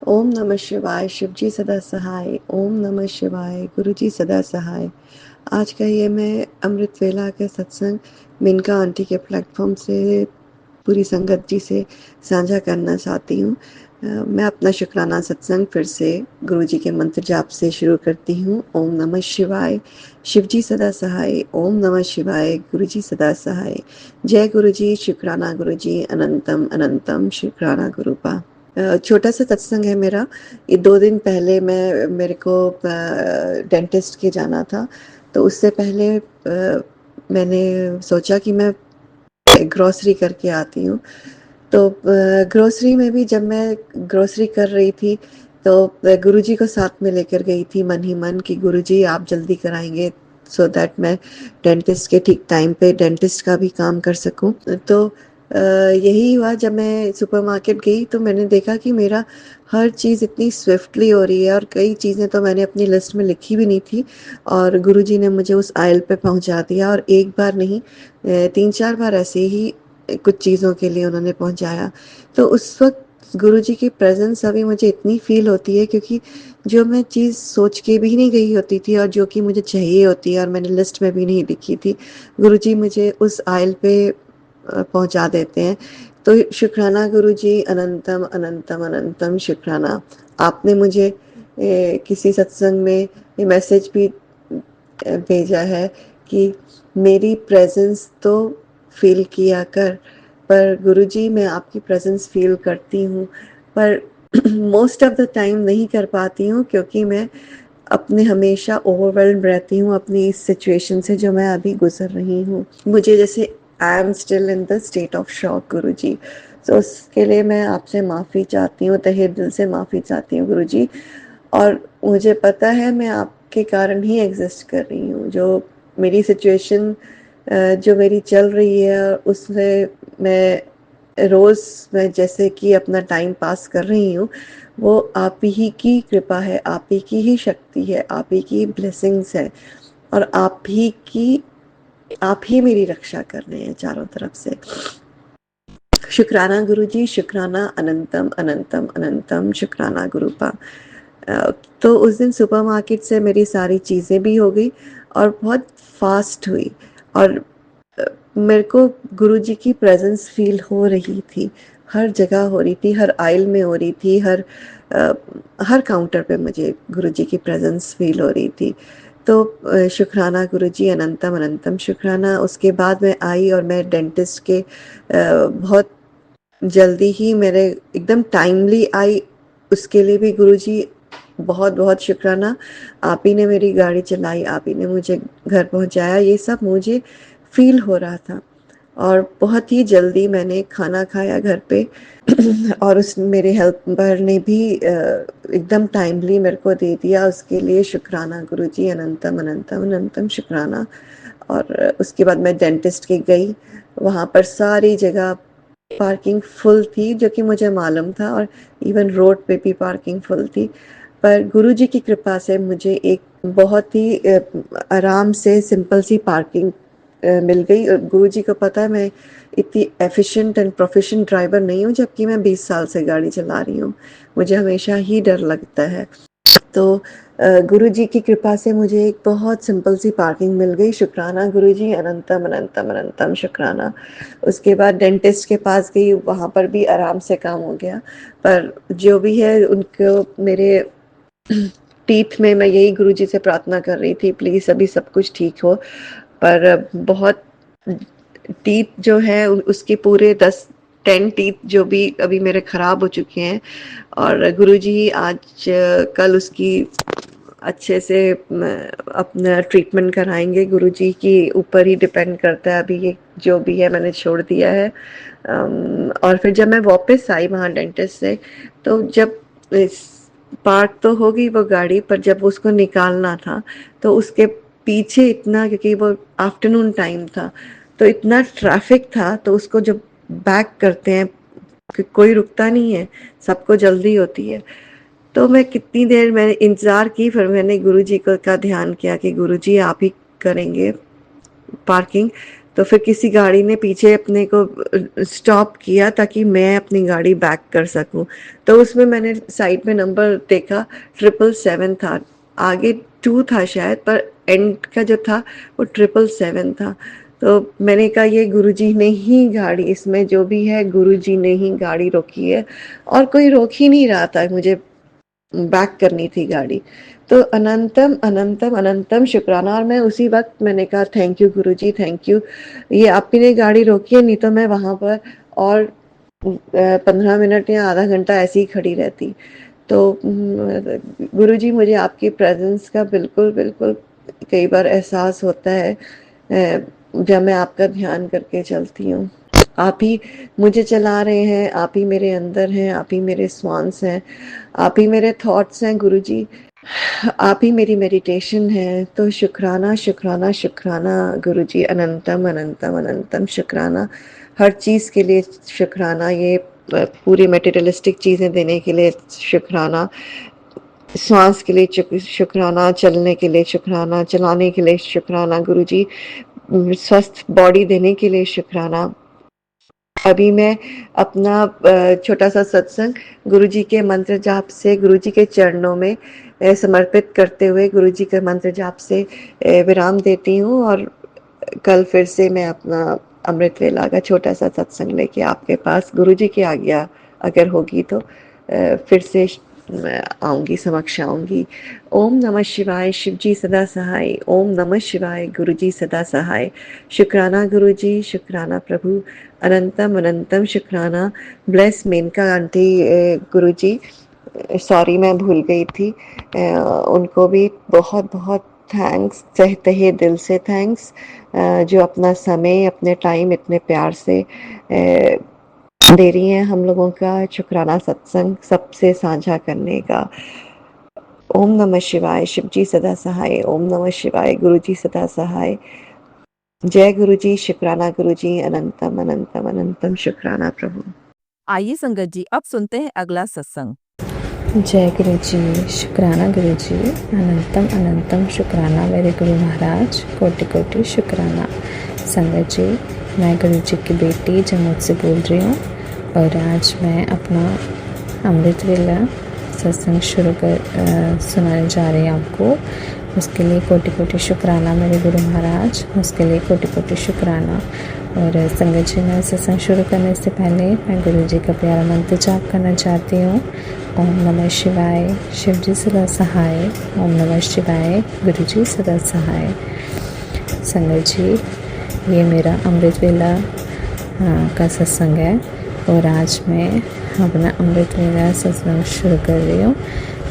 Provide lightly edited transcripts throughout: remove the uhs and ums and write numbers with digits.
ओम नमः शिवाय, शिवजी सदा सहाय। ओम नमः शिवाय, गुरुजी सदा सहाय। आज का ये मैं अमृत वेला के सत्संग मिनका आंटी के प्लेटफॉर्म से पूरी संगत जी से साझा करना चाहती हूँ। मैं अपना शुक्राना सत्संग फिर से गुरुजी के मंत्र जाप से शुरू करती हूँ। ओम नमः शिवाय, शिवजी सदा सहाय। ओम नमः शिवाय, गुरुजी सदा सहाय। जय गुरुजी, शुक्राना गुरुजी, अनंतम अनंतम शुक्राना गुरुपा। छोटा सा सत्संग है मेरा। ये 2 दिन पहले मेरे को डेंटिस्ट के जाना था, तो उससे पहले मैंने सोचा कि मैं ग्रोसरी करके आती हूँ। तो ग्रोसरी में भी जब मैं ग्रोसरी कर रही थी, तो गुरुजी को साथ में लेकर गई थी मन ही मन कि गुरुजी आप जल्दी कराएँगे सो दैट मैं डेंटिस्ट के ठीक टाइम पे डेंटिस्ट का भी काम कर सकूँ। तो यही हुआ जब मैं सुपरमार्केट गई तो मैंने देखा कि मेरा हर चीज़ इतनी स्विफ्टली हो रही है और कई चीज़ें तो मैंने अपनी लिस्ट में लिखी भी नहीं थी और गुरुजी ने मुझे उस आइल पे पहुँचा दिया और एक बार नहीं 3-4 बार ऐसे ही कुछ चीज़ों के लिए उन्होंने पहुँचाया। तो उस वक़्त गुरुजी की प्रेज़ेंस अभी मुझे इतनी फ़ील होती है क्योंकि जो मैं चीज़ सोच के भी नहीं गई होती थी और जो कि मुझे चाहिए होती है और मैंने लिस्ट में भी नहीं लिखी थी, गुरुजी मुझे उस आइल पे पहुँचा देते हैं। तो शुक्राना गुरुजी, अनंतम अनंतम अनंतम शुक्राना। आपने मुझे किसी सत्संग में ये मैसेज भी भेजा है कि मेरी प्रेज़ेंस तो फ़ील किया कर, पर गुरुजी मैं आपकी प्रेज़ेंस फ़ील करती हूँ, पर मोस्ट ऑफ़ द टाइम नहीं कर पाती हूँ क्योंकि मैं अपने हमेशा ओवरवेल्म्ड रहती हूँ अपनी इस सिचुएशन से जो मैं अभी गुज़र रही हूँ। मुझे जैसे I am still in the state of shock guruji. So उसके लिए मैं आपसे माफ़ी चाहती हूँ, तहे दिल से माफ़ी चाहती हूँ गुरुजी। और मुझे पता है मैं आपके कारण ही एग्ज़िस्ट कर रही हूँ। जो मेरी सिचुएशन जो मेरी चल रही है उसमें रोज़ मैं जैसे कि अपना टाइम पास कर रही हूँ, वो आप ही की कृपा है, आप ही की ही शक्ति है, आप ही की ब्लेसिंग्स है और आप ही मेरी रक्षा कर रहे हैं चारों तरफ से। शुक्राना गुरुजी, शुक्राना अनंतम अनंतम अनंतम शुक्राना गुरुपा। तो उस दिन सुपरमार्केट से मेरी सारी चीज़ें भी हो गई और बहुत फास्ट हुई और मेरे को गुरुजी की प्रेजेंस फील हो रही थी, हर जगह हो रही थी, हर आइल में हो रही थी, हर काउंटर पे मुझे गुरुजी की प्रेजेंस फील हो रही थी। तो शुक्राना गुरुजी, अनंतम अनंतम शुक्राना। उसके बाद मैं आई और मैं डेंटिस्ट के बहुत जल्दी ही मेरे एकदम टाइमली आई, उसके लिए भी गुरुजी बहुत-बहुत शुक्राना। आप ही ने मेरी गाड़ी चलाई, आप ही ने मुझे घर पहुँचाया, ये सब मुझे फ़ील हो रहा था और बहुत ही जल्दी मैंने खाना खाया घर पे और उस मेरे हेल्पर ने भी एकदम टाइमली मेरे को दे दिया, उसके लिए शुक्राना गुरुजी, अनंतम अनंतम अनंतम शुक्राना। और उसके बाद मैं डेंटिस्ट के गई, वहाँ पर सारी जगह पार्किंग फुल थी जो कि मुझे मालूम था और इवन रोड पे भी पार्किंग फुल थी। पर गुरुजी की कृपा से मुझे एक बहुत ही आराम से सिंपल सी पार्किंग मिल गई। गुरुजी को पता है मैं इतनी एफिशिएंट एंड प्रोफिशिएंट ड्राइवर नहीं हूँ, जबकि मैं 20 साल से गाड़ी चला रही हूँ। मुझे हमेशा ही डर लगता है। तो गुरुजी की कृपा से मुझे एक बहुत सिंपल सी पार्किंग मिल गई। शुक्राना गुरुजी, अनंतम अनंतम अनंतम शुक्राना। उसके बाद डेंटिस्ट के पास गई, वहाँ पर भी आराम से काम हो गया। पर जो भी है उनको मेरे टीथ में मैं यही गुरुजी से प्रार्थना कर रही थी, प्लीज़ अभी सब कुछ ठीक हो। पर बहुत टीथ जो है उसके पूरे 10 टीथ जो भी अभी मेरे खराब हो चुके हैं और गुरुजी आज कल उसकी अच्छे से अपना ट्रीटमेंट कराएंगे। गुरुजी के ऊपर ही डिपेंड करता है अभी ये जो भी है, मैंने छोड़ दिया है। और फिर जब मैं वापस आई वहाँ डेंटिस्ट से, तो जब पार्क तो हो गई वो गाड़ी, पर जब उसको निकालना था तो उसके पीछे इतना, क्योंकि वो आफ्टरनून टाइम था तो इतना ट्रैफिक था, तो उसको जब बैक करते हैं कि कोई रुकता नहीं है, सबको जल्दी होती है। तो मैं कितनी देर मैंने इंतज़ार की, फिर मैंने गुरुजी को का ध्यान किया कि गुरुजी आप ही करेंगे पार्किंग। तो फिर किसी गाड़ी ने पीछे अपने को स्टॉप किया ताकि मैं अपनी गाड़ी बैक कर सकूं। तो उसमें मैंने साइड में नंबर देखा, 777 था, आगे 2 था शायद, पर एंड का जो था वो 777 था। तो मैंने कहा ये गुरुजी ने ही गाड़ी, इसमें जो भी है गुरुजी ने ही गाड़ी रोकी है, और कोई रोक ही नहीं रहा था, मुझे बैक करनी थी गाड़ी। तो अनंतम अनंतम अनंतम शुक्राना। और मैं उसी वक्त मैंने कहा thank you Guruji, thank you, ये आप ही ने गाड़ी रोकी है, नहीं तो मैं वहां पर और 15 मिनट या आधा घंटा ऐसे ही खड़ी रहती। तो गुरुजी, मुझे आपकी प्रेजेंस का बिल्कुल बिल्कुल कई बार एहसास होता है जब मैं आपका ध्यान करके चलती हूँ। आप ही मुझे चला रहे हैं, आप ही मेरे अंदर हैं, आप ही मेरे श्वास हैं, आप ही मेरे थॉट्स हैं गुरुजी, आप ही मेरी मेडिटेशन है। तो शुक्राना शुक्राना शुक्राना गुरुजी, अनंतम अनंतम अनंतम शुक्राना, हर चीज़ के लिए शुक्राना, ये पूरी मटेरियलिस्टिक चीज़ें देने के लिए शुक्राना, श्वास के लिए शुक्राना, चलने के लिए शुक्राना, चलाने के लिए शुक्राना गुरुजी, स्वस्थ बॉडी देने के लिए शुक्राना। अभी मैं अपना छोटा सा सत्संग गुरुजी के मंत्र जाप से, गुरुजी के चरणों में समर्पित करते हुए गुरुजी के मंत्र जाप से विराम देती हूँ, और कल फिर से मैं अपना अमृत वेला का छोटा सा सत्संग लेके आपके पास, गुरुजी की आज्ञा अगर होगी तो फिर से आऊंगी, समक्ष आऊंगी। ओम नमः शिवाय, शिवजी सदा सहाय। ओम नमः शिवाय, गुरुजी सदा सहाय। शुक्राना गुरुजी, शुक्राना प्रभु, अनंतम अनंतम शुक्राना। ब्लेस मेनका आंटी गुरुजी, सॉरी मैं भूल गई थी, उनको भी बहुत बहुत थैंक्स, तहे दिल से थैंक्स, जो अपना समय, अपने टाइम इतने प्यार से दे रही हैं हम लोगों का शुक्राना सत्संग सबसे साझा करने का। ओम नमः शिवाय, शिवजी सदा सहाय। ओम नमः शिवाय, गुरुजी सदा सहाय। जय गुरुजी, शुक्राना गुरुजी, अनंतम अनंतम अनंतम शुक्राना प्रभु। आइए संगत जी, अब सुनते हैं अगला सत्संग। जय गुरु जी, शुक्राना गुरु जी, अनंतम अनंतम शुक्राना मेरे गुरु महाराज, कोटि कोटि शुक्राना। संगत जी, मैं गुरु जी की बेटी जम्मू से बोल रही हूँ, और आज मैं अपना अमृत वेला सत्संग सुनाने जा रही हूँ आपको। उसके लिए कोटि कोटि शुक्राना मेरे गुरु महाराज, उसके लिए कोटि कोटि शुक्राना। और संगत जी, मैं सत्संग शुरू करने से पहले मैं गुरु जी का प्यारा मंत्र जाप करना चाहती हूँ। ओम नमः शिवाय, शिवजी सदा सहाय। ओम नमः शिवाय, गुरुजी सदा सहाय। संगत जी, ये मेरा अमृत वेला का सत्संग है, और आज मैं अपना अमृत वेला सत्संग शुरू कर रही हूँ।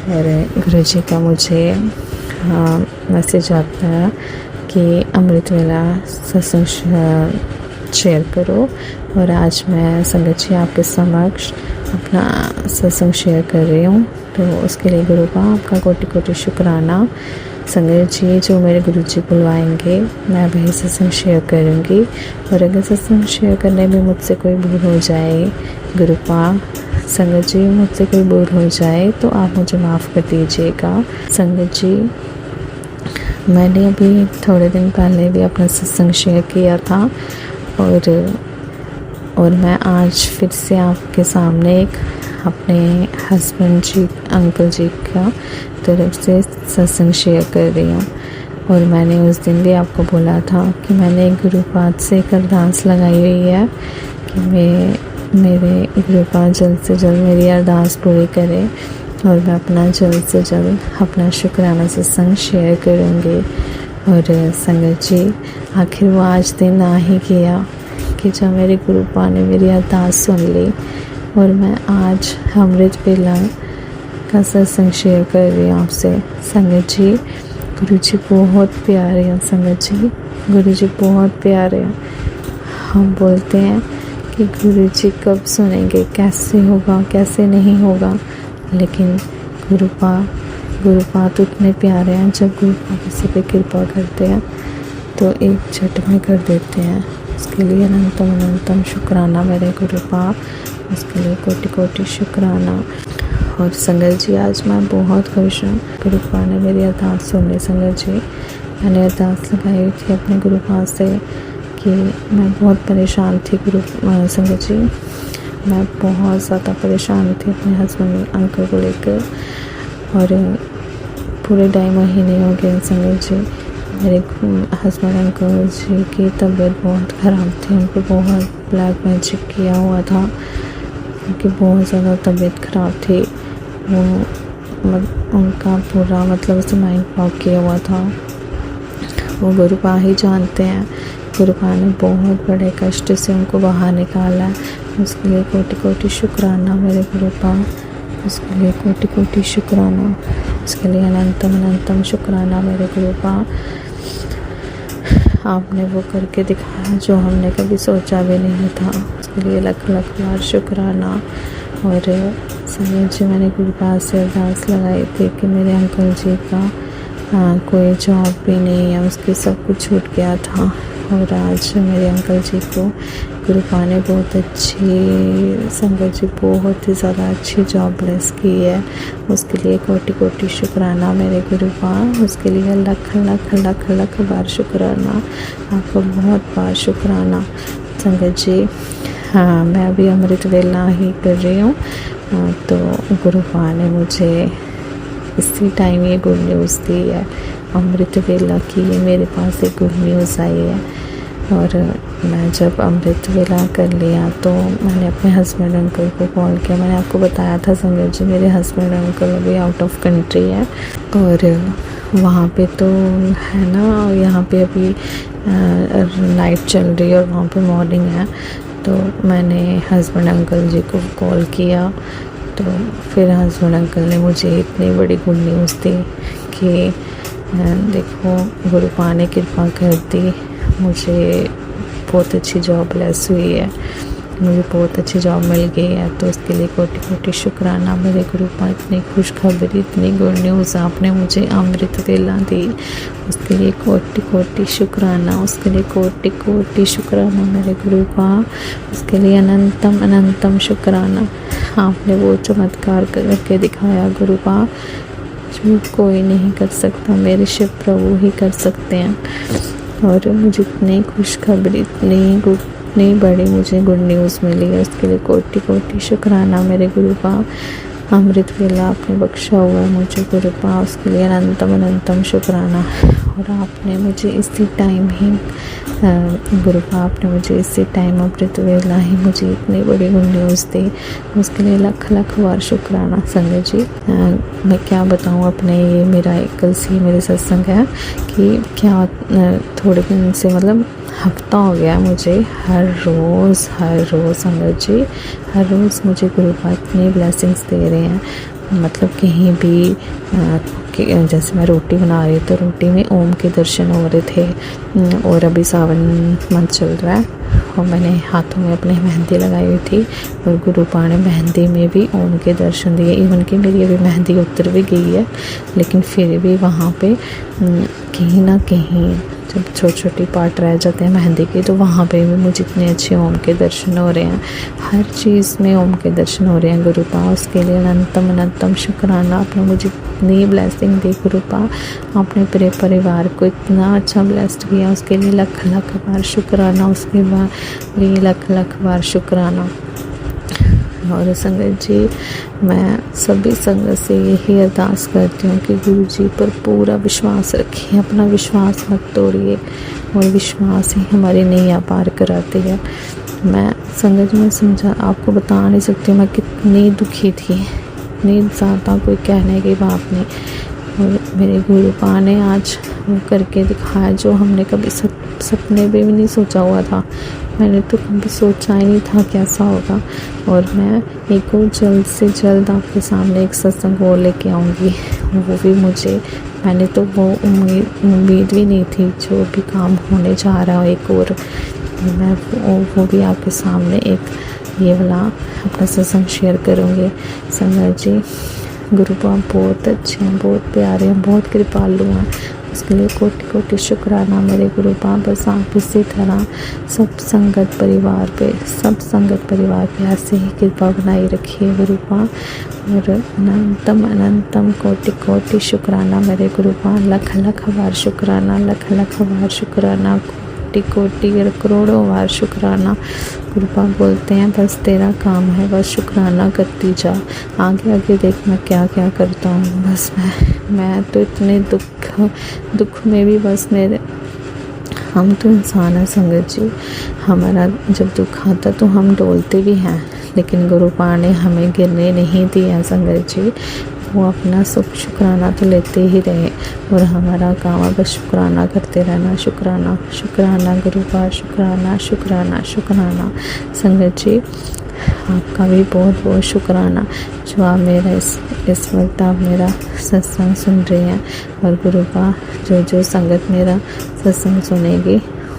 और गुरुजी का मुझे मैसेज आता है कि अमृत वेला सत्संग शेयर करो, और आज मैं संगत जी आपके समक्ष अपना सत्संग शेयर कर रही हूँ। तो उसके लिए गुरु का आपका कोटि कोटि शुक्राना। संगत जी, जो मेरे गुरु जी बुलवाएंगे मैं वही सत्संग शेयर करूँगी, और अगर सत्संग शेयर करने में मुझसे कोई भूल हो जाए, गुरुपा संगत जी मुझसे कोई भूल हो जाए तो आप मुझे माफ़ कर दीजिएगा। संगत जी, मैंने अभी थोड़े दिन पहले भी अपना सत्संग शेयर किया था, और मैं आज फिर से आपके सामने एक अपने हस्बैंड जी, अंकल जी का तरफ से सत्संग शेयर कर रही हूँ। और मैंने उस दिन भी आपको बोला था कि मैंने गुरुपाद से एक अरदास लगाई हुई है कि मेरे गुरुपाद जल्द से जल्द मेरी अरदास पूरी करे, और मैं अपना जल्द से जल्द अपना शुक्राना सत्संग शेयर करूँगी। और संगत जी, आखिर वो आज दिन आ ही गया कि जब मेरे गुरुपा ने मेरी अरदास सुन ली, और मैं आज अमृत वेला का सत्संग शेयर कर रही हूँ आपसे। संगत जी, गुरु जी बहुत प्यारे हैं। संगत जी, गुरु जी बहुत प्यारे हैं। हम बोलते हैं कि गुरु जी कब सुनेंगे, कैसे होगा, कैसे नहीं होगा, लेकिन गुरुपा तो इतने प्यारे हैं। जब गुरुपा किसी पे कृपा करते हैं तो एक झट में कर देते हैं। उसके लिए अनंतम अनंतम शुक्राना मेरे गुरुपा, उसके लिए कोटि कोटि शुक्राना। और संगत जी, आज मैं बहुत खुश हूँ, गुरुपा ने मेरी अरदास सुन ली। संगत जी, मैंने अरदास लगाई थी अपने गुरुपा से कि मैं बहुत परेशान थी गुरु संगत जी। मैं बहुत ज़्यादा परेशान थी अपने हस्बैंड अंकल को लेकर, और पूरे 2.5 महीने हो गए संगत जी। मेरे हस्बैंड अंकल जी की तबीयत बहुत ख़राब थी, उनको बहुत ब्लैक मैजिक किया हुआ था, उनकी बहुत ज़्यादा तबीयत ख़राब थी। वो उनका पूरा मतलब उसे माइंड ब्लॉक किया हुआ था। वो गुरुपा ही जानते हैं, गुरुपा ने बहुत बड़े कष्ट से उनको बाहर निकाला है। उसके लिए कोटि कोटि शुक्राना मेरे गुरुपा, उसके लिए कोटि कोटि शुक्राना, उसके लिए अनंतम अनंतम शुक्राना मेरे गुरुपा। आपने वो करके दिखाया जो हमने कभी सोचा भी नहीं था, उसके लिए लख लख बार शुक्राना। और संगत जी, मैंने गुरुपा से अरदास लगाई थी कि मेरे अंकल जी का कोई जॉब भी नहीं है, उसके सब कुछ छूट गया था, और आज मेरे अंकल जी को गुरुपा ने बहुत अच्छी संगत जी बहुत ही ज़्यादा अच्छी जॉब ब्लेस की है। उसके लिए कोटि कोटि शुक्राना मेरे गुरुपा, उसके लिए लख लख लख लख बार शुक्राना, आपको बहुत बार शुक्राना संगत जी। हाँ, मैं अभी अमृत वेला ही कर रही हूँ, तो गुरुपा ने मुझे इसी टाइम ये गुड न्यूज़ दी है, अमृत वेला की ये मेरे पास एक गुड न्यूज़ आई है। और मैं जब अमृत वेला कर लिया तो मैंने अपने हस्बैंड अंकल को कॉल किया। मैंने आपको बताया था संगत जी, मेरे हस्बैंड अंकल अभी आउट ऑफ कंट्री है, और वहाँ पे तो है ना, यहाँ पे अभी नाइट चल रही है और वहाँ पे मॉर्निंग है। तो मैंने हस्बैंड अंकल जी को कॉल किया, तो फिर हस्बैंड अंकल ने मुझे इतनी बड़ी गुड न्यूज़ दी कि देखो गुरुपा ने कृपा कर दी, मुझे बहुत अच्छी जॉब लेस हुई है, मुझे बहुत अच्छी जॉब मिल गई है। तो उसके लिए कोटि कोटि शुक्राना मेरे गुरुपा, इतनी खुशखबरी, इतनी गुड न्यूज़ आपने मुझे अमृत वेला दी, उसके लिए कोटि कोटि शुक्राना, उसके लिए कोटि कोटि शुक्राना मेरे गुरुपा, उसके लिए अनंतम अनंतम शुक्राना। आपने वो चमत्कार करके दिखाया गुरुपा, जो कोई नहीं कर सकता, मेरे शिव प्रभु ही कर सकते हैं। और मुझे इतनी खुशखबरी, इतनी बड़ी मुझे गुड न्यूज़ मिली है, उसके लिए कोटि कोटि शुक्राना मेरे गुरुपा। अमृत वेला आपने बख्शा हुआ है मुझे गुरुपा, उसके लिए अनंतम अनंतम शुक्राना। और आपने मुझे इसी टाइम ही गुरुपा, आपने मुझे इसी टाइम अमृत वेला ही मुझे इतनी बड़ी गुड न्यूज़ दी, उसके लिए लख लख बार शुक्राना संगत जी। मैं क्या बताऊँ अपने, ये मेरा कल से मेरे सत्संग है कि क्या थोड़े दिन से मतलब हफ्ता हो गया मुझे हर रोज़ संगत जी, हर रोज़ मुझे गुरुपा इतनी ब्लेसिंग्स दे रहे हैं। मतलब कहीं भी जैसे मैं रोटी बना रही तो रोटी में ओम के दर्शन हो रहे थे। और अभी सावन मंथ चल रहा है और मैंने हाथों में अपने मेहंदी लगाई हुई थी, और गुरुपा ने मेहंदी में भी ओम के दर्शन दिए। इवन कि मेरी अभी मेहंदी उतर भी गई है, लेकिन फिर भी वहाँ पे कहीं ना कहीं जब छोटी छोटी पार्ट रह जाते हैं मेहंदी के, तो वहाँ पे भी मुझे इतने अच्छे ओम के दर्शन हो रहे हैं, हर चीज़ में ओम के दर्शन हो रहे हैं गुरुपा। उसके लिए अनंतम अनंतम शुक्राना, आपने मुझे इतनी ब्लेसिंग दी गुरुपा, आपने पूरे परिवार को इतना अच्छा ब्लेस्ड किया, उसके लिए लख लख बार शुक्राना, उसके बाद लिए लख लख बार शुक्राना। और संगत जी, मैं सभी संगत से यही अरदास करती हूँ कि गुरु जी पर पूरा विश्वास रखिए, अपना विश्वास मत तोड़िए, और विश्वास ही हमारी नैया पार कराती है। मैं संगत जी, मैं समझा आपको बता नहीं सकती मैं कितनी दुखी थी, इतनी ज़्यादा कोई कहने की बात नहीं। और मेरे गुरुपा ने आज वो करके दिखाया जो हमने कभी सपने में भी नहीं सोचा हुआ था। मैंने तो कभी सोचा ही नहीं था कैसा होगा। और मैं एक और जल्द से जल्द आपके सामने एक सत्संग और लेके आऊँगी, वो भी मुझे, मैंने तो वो उम्मीद भी नहीं थी जो भी काम होने जा रहा है एक और, मैं वो भी आपके सामने एक ये वाला अपना सत्संग शेयर करूँगी। संगत जी, गुरुपा बहुत अच्छे हैं, बहुत प्यारे हैं, बहुत कृपालु हैं, उसके लिए कोटि कोटि शुक्राना मेरे गुरुपा। बस आप इसी तरह सब संगत परिवार पे ऐसे ही कृपा बनाई रखिए गुरुपा। और अनंतम अनंतम कोटि कोटि शुक्राना मेरे गुरुपा, लख लख बार शुक्राना, लख लख बार शुक्राना, कोटि कोटि करोड़ों बार शुक्राना। गुरु पाक बोलते हैं बस तेरा काम है, बस शुक्राना करती जा, आगे आगे देख मैं क्या क्या करता हूँ। बस मैं तो इतने दुख में भी बस मेरे, हम तो इंसान हैं संगत जी, हमारा जब दुख आता तो हम डोलते भी हैं, लेकिन गुरु पाक ने हमें गिरने नहीं दिया संगत जी। वो अपना सुख शुक्राना तो लेते ही रहे और हमारा काम है बस शुक्राना करते रहना। शुक्राना शुक्राना गुरु पाक, शुक्राना शुक्राना शुक्राना। संगत जी आपका भी बहुत बहुत शुक्राना जो आप मेरा इस वक्त आप मेरा सत्संग सुन रहे हैं, और गुरु पाक जो संगत मेरा सत्संग सुनेगी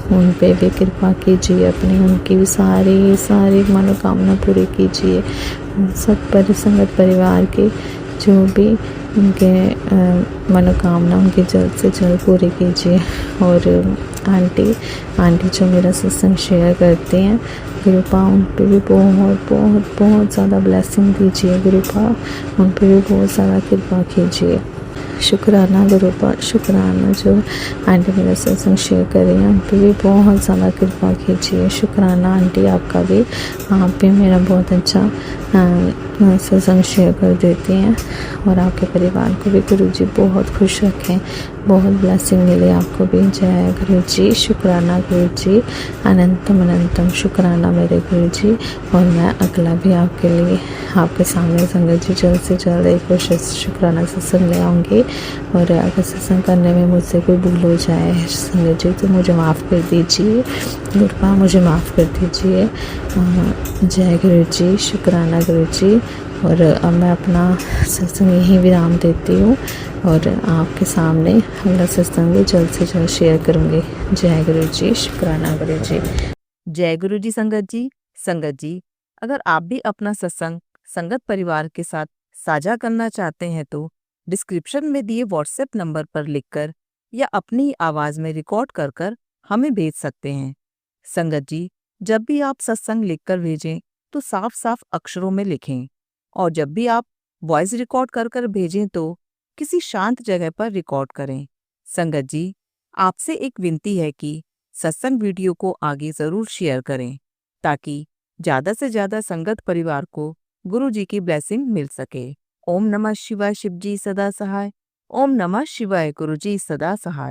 उन पे भी कृपा कीजिए, अपनी उनकी भी सारी मनोकामना पूरी कीजिए। सब संगत परिवार के जो भी उनके मनोकामना उनकी जल्द से जल्द पूरी कीजिए। और आंटी जो मेरा सत्संग शेयर करते हैं, गुरु पाक उन पे भी बहुत ज़्यादा ब्लेसिंग दीजिए। गुरु पाक उन पे भी बहुत ज़्यादा कृपा कीजिए। शुक्राना गुरु पाक, शुक्राना जो आंटी मेरा सत्संग शेयर कर रही हैं उन पे भी बहुत ज़्यादा कृपा कीजिए। शुक्राना आंटी आपका भी, आप भी मेरा बहुत अच्छा सत्संग शेयर कर देती हैं, और आपके परिवार को भी गुरु जी बहुत खुश रखें, बहुत ब्लेसिंग मिले आपको भी। जय गुरु जी। शुक्राना गुरु जी, अनंतम अनंतम शुक्राना मेरे गुरु जी। और मैं अगला भी आपके लिए आपके सामने संगत जी जल्द से जल्द एक और शुक्राना सत्संग ले आऊँगी। और अगर सत्संग करने में मुझसे कोई भूल हो जाए संगत जी तो मुझे माफ़ कर दीजिए, गुरु पाक मुझे माफ़ कर दीजिए। जय गुरु जी। शुक्राना गुरु जी। और अब मैं अपना सत्संग यहीं विराम देती हूँ, और आपके सामने अगला सत्संग भी जल्द से जल्द शेयर करूँगी। जय गुरु जी। शुक्राना गुरु जी। जय गुरु जी संगत जी, अगर आप भी अपना सत्संग संगत परिवार के साथ साझा करना चाहते हैं तो डिस्क्रिप्शन में दिए व्हाट्सएप नंबर पर लिखकर या अपनी आवाज़ में रिकॉर्ड कर हमें भेज सकते हैं। संगत जी, जब भी आप सत्संग लिखकर भेजें तो साफ साफ अक्षरों में लिखें, और जब भी आप वॉइस रिकॉर्ड कर भेजें तो किसी शांत जगह पर रिकॉर्ड करें। संगत जी, आपसे एक विनती है कि सत्संग वीडियो को आगे ज़रूर शेयर करें, ताकि ज़्यादा से ज़्यादा संगत परिवार को गुरु जी की ब्लेसिंग मिल सके। ओम नमः शिवाय, शिव जी सदा सहाय। ओम नमः शिवाय, गुरु जी सदा सहाय।